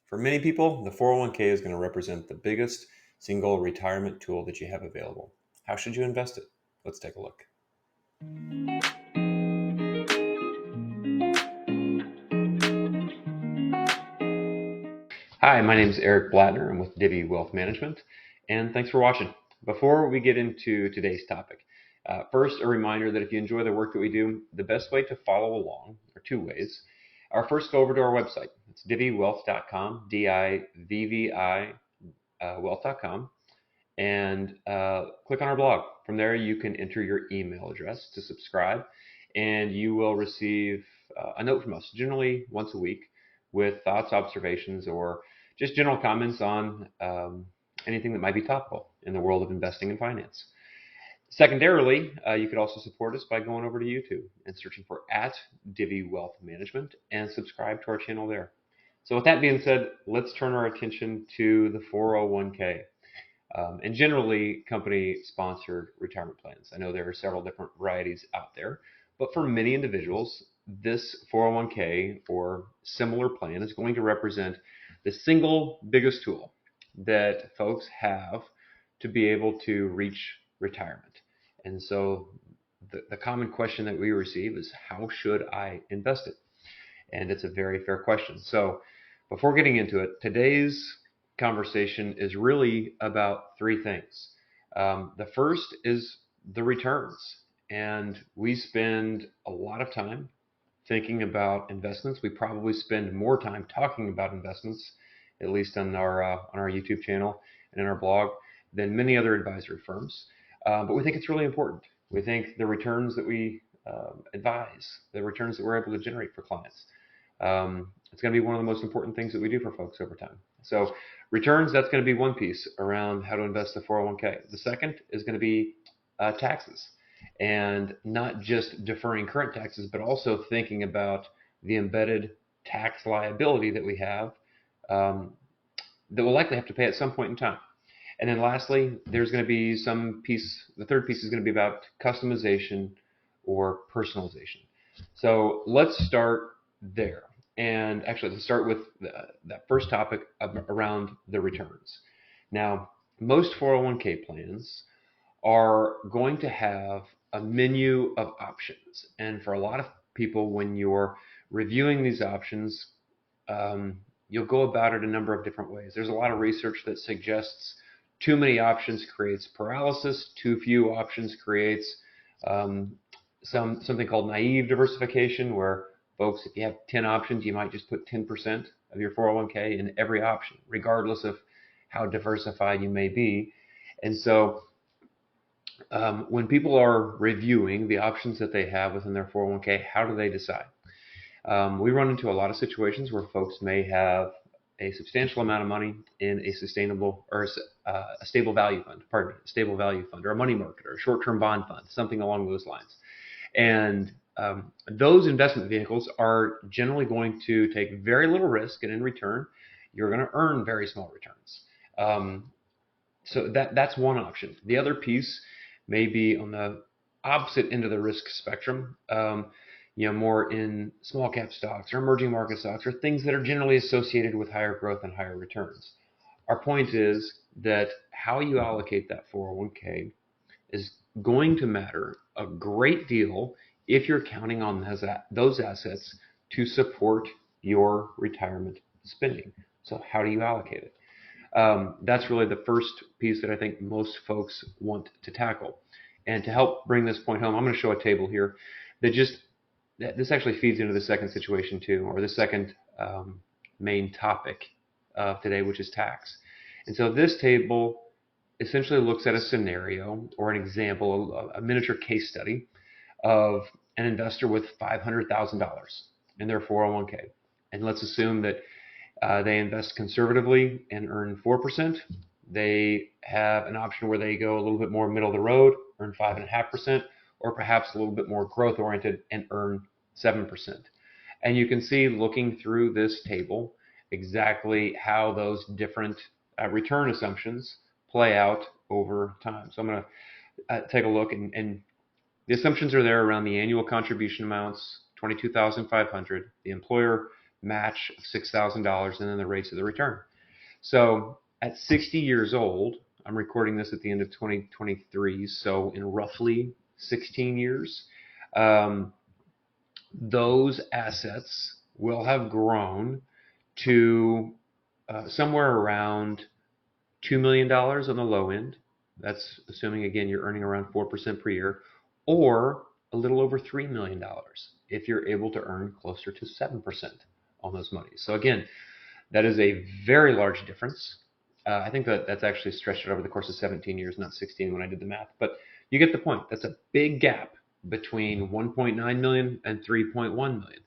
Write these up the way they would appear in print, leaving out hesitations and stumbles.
For many people, the 401k is going to represent the biggest single retirement tool that you have available. How should you invest it? Let's take a look. Hi, my name is Eric Blattner. I'm with Divvi Wealth Management, and thanks for watching. Before we get into today's topic, first, a reminder that if you enjoy the work that we do, the best way to follow along are two ways. First, go over to our website. It's divviwealth.com, D-I-V-V-I, wealth.com, and click on our blog. From there, you can enter your email address to subscribe, and you will receive a note from us, generally once a week, with thoughts, observations, or just general comments on anything that might be topical in the world of investing and finance. Secondarily, you could also support us by going over to YouTube and searching for @Divvi Wealth Management and subscribe to our channel there. So with that being said, let's turn our attention to the 401k. And generally company-sponsored retirement plans. I know there are several different varieties out there, but for many individuals, this 401k or similar plan is going to represent the single biggest tool that folks have to be able to reach retirement. And so the common question that we receive is, how should I invest it? And it's a very fair question. So before getting into it, today's conversation is really about three things. The first is the returns. And we spend a lot of time thinking about investments. We probably spend more time talking about investments, at least on our YouTube channel and in our blog, than many other advisory firms. But we think it's really important. We think the returns that we advise, the returns that we're able to generate for clients, it's going to be one of the most important things that we do for folks over time. So returns, that's going to be one piece around how to invest in 401k. The second is going to be taxes, and not just deferring current taxes, but also thinking about the embedded tax liability that we have that we'll likely have to pay at some point in time. And then lastly, there's going to be the third piece is going to be about customization or personalization. So let's start there. And actually, let's start with that first topic around the returns. Now, most 401k plans are going to have a menu of options. And for a lot of people, when you're reviewing these options, you'll go about it a number of different ways. There's a lot of research that suggests too many options creates paralysis, too few options creates something called naive diversification, where folks, if you have 10 options, you might just put 10% of your 401k in every option, regardless of how diversified you may be. And so when people are reviewing the options that they have within their 401k, how do they decide? We run into a lot of situations where folks may have a substantial amount of money in a sustainable or a stable value fund, or a money market or a short-term bond fund, something along those lines. And those investment vehicles are generally going to take very little risk, and in return, you're going to earn very small returns. So that's one option. The other piece may be on the opposite end of the risk spectrum, more in small cap stocks or emerging market stocks, or things that are generally associated with higher growth and higher returns. Our point is that how you allocate that 401k is going to matter a great deal if you're counting on those assets to support your retirement spending. So how do you allocate it? That's really the first piece that I think most folks want to tackle. And to help bring this point home, I'm going to show a table here that this actually feeds into the second situation too, or the second main topic of today, which is tax. And so this table essentially looks at a scenario or an example, a miniature case study of an investor with $500,000 in their 401k. And let's assume that they invest conservatively and earn 4%. They have an option where they go a little bit more middle of the road, earn 5.5%, or perhaps a little bit more growth oriented and earn 7%. And you can see, looking through this table, exactly how those different return assumptions play out over time. So I'm going to take a look, and the assumptions are there around the annual contribution amounts, $22,500, the employer match of $6,000 and then the rates of the return. So at 60 years old, I'm recording this at the end of 2023, so in roughly 16 years, those assets will have grown to somewhere around $2 million on the low end. That's assuming, again, you're earning around 4% per year, or a little over $3 million if you're able to earn closer to 7% on those monies. So again, that is a very large difference. I think that's actually stretched it over the course of 17 years, not 16 when I did the math. But you get the point. That's a big gap between 1.9 million and 3.1 million.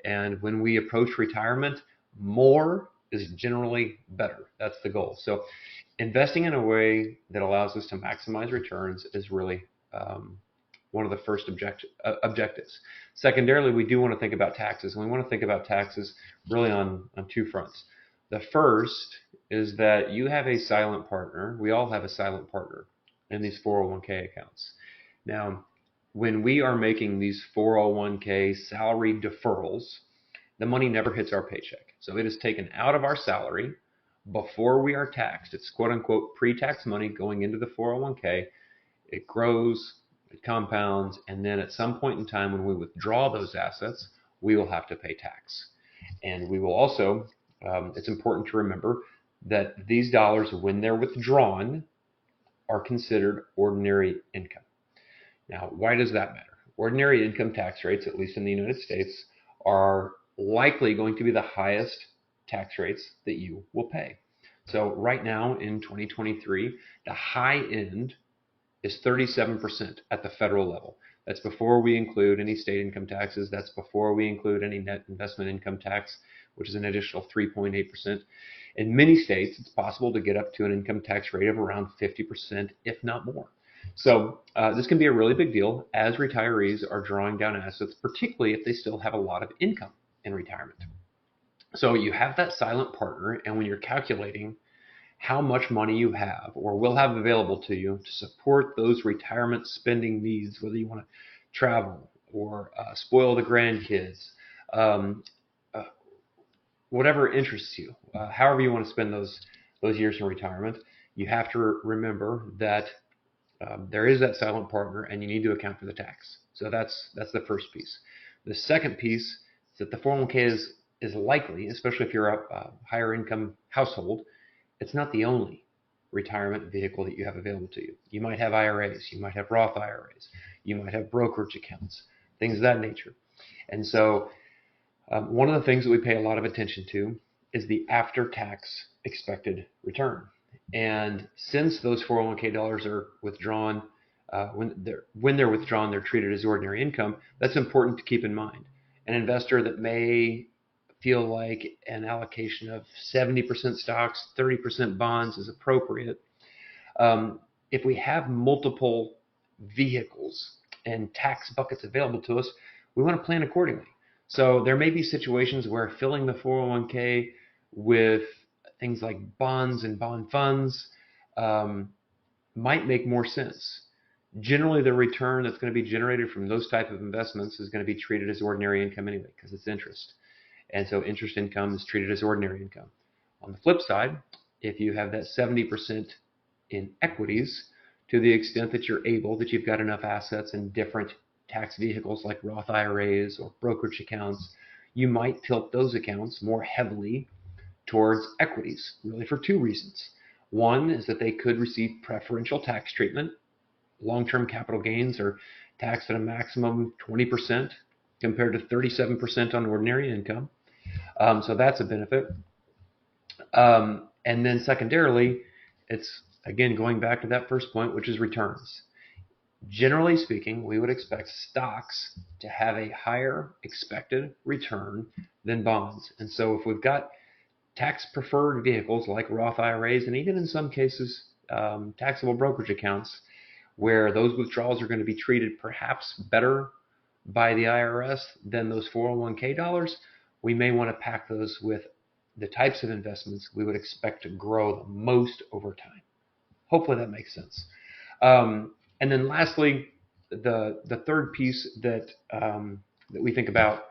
And when we approach retirement, more is generally better. That's the goal. So investing in a way that allows us to maximize returns is really one of the first objectives. Secondarily, we do want to think about taxes. And we want to think about taxes really on two fronts. The first is that you have a silent partner. We all have a silent partner in these 401k accounts. Now, when we are making these 401k salary deferrals, the money never hits our paycheck. So it is taken out of our salary before we are taxed. It's quote unquote pre-tax money going into the 401k. It grows, it compounds, and then at some point in time when we withdraw those assets, we will have to pay tax. And we will also, it's important to remember that these dollars, when they're withdrawn, are considered ordinary income. Now, why does that matter? Ordinary income tax rates, at least in the United States, are likely going to be the highest tax rates that you will pay. So right now in 2023, the high end is 37% at the federal level. That's before we include any state income taxes. That's before we include any net investment income tax, which is an additional 3.8%. In many states, it's possible to get up to an income tax rate of around 50%, if not more. So this can be a really big deal as retirees are drawing down assets, particularly if they still have a lot of income in retirement. So you have that silent partner, and when you're calculating how much money you have or will have available to you to support those retirement spending needs, whether you want to travel or spoil the grandkids, whatever interests you, however you want to spend those years in retirement, you have to remember that there is that silent partner, and you need to account for the tax. So that's the first piece. The second piece is that the 401k is likely, especially if you're a higher income household, it's not the only retirement vehicle that you have available to you. You might have IRAs, you might have Roth IRAs, you might have brokerage accounts, things of that nature. And so one of the things that we pay a lot of attention to is the after-tax expected return. And since those 401k dollars are withdrawn, when they're withdrawn, they're treated as ordinary income. That's important to keep in mind. An investor that may feel like an allocation of 70% stocks, 30% bonds is appropriate. If we have multiple vehicles and tax buckets available to us, we want to plan accordingly. So there may be situations where filling the 401k with things like bonds and bond funds might make more sense. Generally, the return that's going to be generated from those type of investments is going to be treated as ordinary income anyway, because it's interest. And so interest income is treated as ordinary income. On the flip side, if you have that 70% in equities, to the extent that you're able, that you've got enough assets in different tax vehicles like Roth IRAs or brokerage accounts, you might tilt those accounts more heavily towards equities, really for two reasons. One is that they could receive preferential tax treatment. Long-term capital gains are taxed at a maximum 20% compared to 37% on ordinary income. So that's a benefit. And then secondarily, it's, again, going back to that first point, which is returns. Generally speaking, we would expect stocks to have a higher expected return than bonds. And so if we've got tax-preferred vehicles like Roth IRAs, and even in some cases, taxable brokerage accounts, where those withdrawals are going to be treated perhaps better by the IRS than those 401k dollars, we may want to pack those with the types of investments we would expect to grow the most over time. Hopefully that makes sense. And then lastly, the third piece that we think about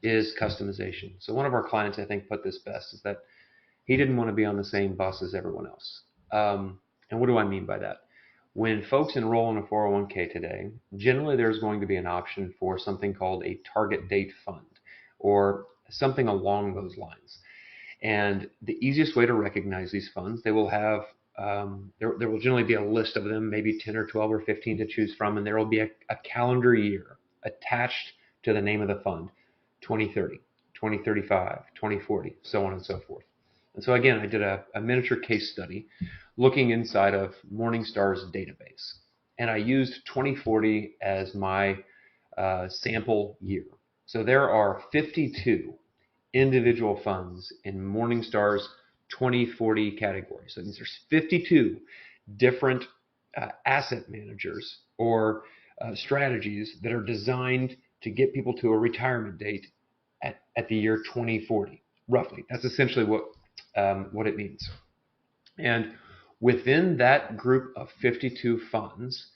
is customization. So one of our clients, I think, put this best, is that he didn't want to be on the same bus as everyone else. And what do I mean by that? When folks enroll in a 401k today, generally there's going to be an option for something called a target date fund or something along those lines. And the easiest way to recognize these funds, they will have, there will generally be a list of them, maybe 10 or 12 or 15 to choose from, and there will be a calendar year attached to the name of the fund, 2030, 2035, 2040, so on and so forth. And so again, I did a miniature case study looking inside of Morningstar's database. And I used 2040 as my sample year. So there are 52 individual funds in Morningstar's 2040 category. So there's 52 different asset managers or strategies that are designed to get people to a retirement date at the year 2040, roughly. That's essentially what it means. And within that group of 52 funds,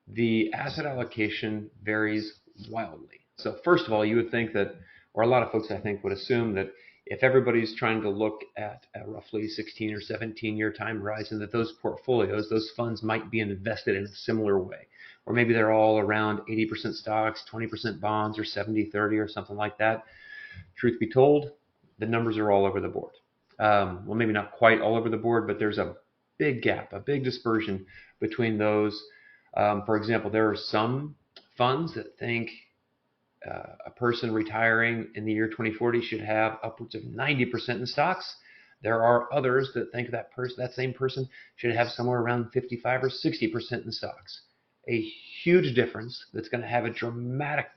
the asset allocation varies wildly. So first of all, you would think that, or a lot of folks I think would assume that if everybody's trying to look at a roughly 16 or 17 year time horizon, that those portfolios, those funds might be invested in a similar way. Or maybe they're all around 80% stocks, 20% bonds, or 70-30 or something like that. Truth be told, the numbers are all over the board. Well, maybe not quite all over the board, but there's a big gap, a big dispersion between those. For example, there are some funds that think a person retiring in the year 2040 should have upwards of 90% in stocks. There are others that think that same person should have somewhere around 55 or 60% in stocks. A huge difference that's going to have a dramatic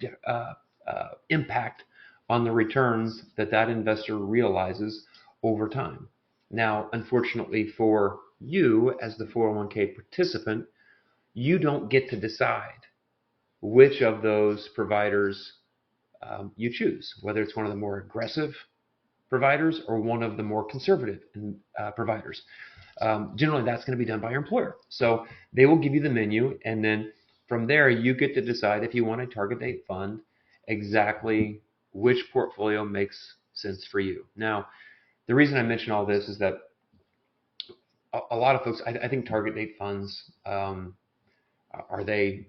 impact on the returns that investor realizes over time. Now, unfortunately for you as the 401k participant, you don't get to decide which of those providers you choose, whether it's one of the more aggressive providers or one of the more conservative providers. Generally, that's going to be done by your employer. So they will give you the menu, and then from there, you get to decide if you want a target date fund, exactly which portfolio makes sense for you. Now, the reason I mention all this is that a lot of folks, I think target date funds, are they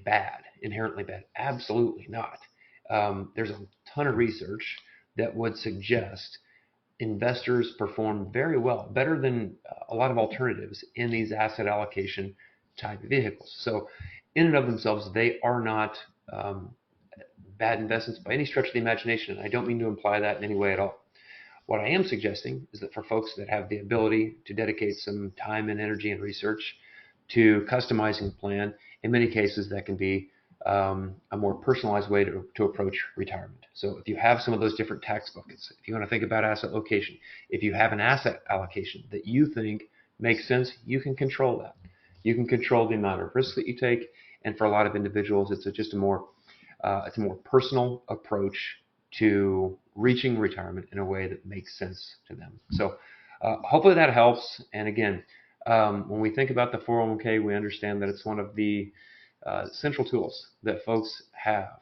bad, inherently bad? Absolutely not. There's a ton of research that would suggest investors perform very well, better than a lot of alternatives in these asset allocation type vehicles. So in and of themselves, they are not bad investments by any stretch of the imagination. And I don't mean to imply that in any way at all. What I am suggesting is that for folks that have the ability to dedicate some time and energy and research to customizing the plan, in many cases that can be a more personalized way to approach retirement. So if you have some of those different tax buckets, if you want to think about asset location, if you have an asset allocation that you think makes sense, you can control that. You can control the amount of risk that you take, and for a lot of individuals, it's a more personal approach to reaching retirement in a way that makes sense to them. So hopefully that helps. And again, when we think about the 401k, we understand that it's one of the central tools that folks have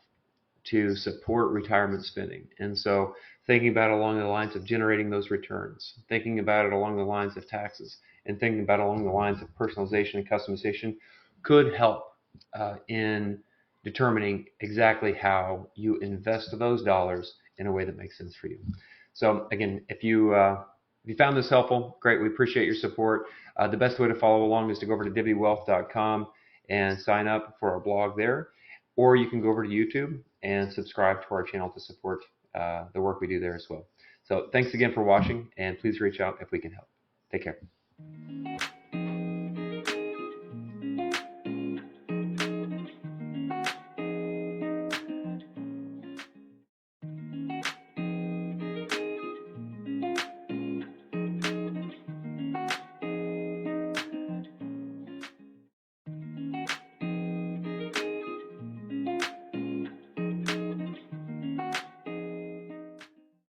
to support retirement spending. And so thinking about it along the lines of generating those returns, thinking about it along the lines of taxes, and thinking about it along the lines of personalization and customization could help in determining exactly how you invest those dollars in a way that makes sense for you. So again, if you found this helpful, great. We appreciate your support. The best way to follow along is to go over to divviwealth.com and sign up for our blog there. Or you can go over to YouTube and subscribe to our channel to support the work we do there as well. So thanks again for watching, and please reach out if we can help. Take care.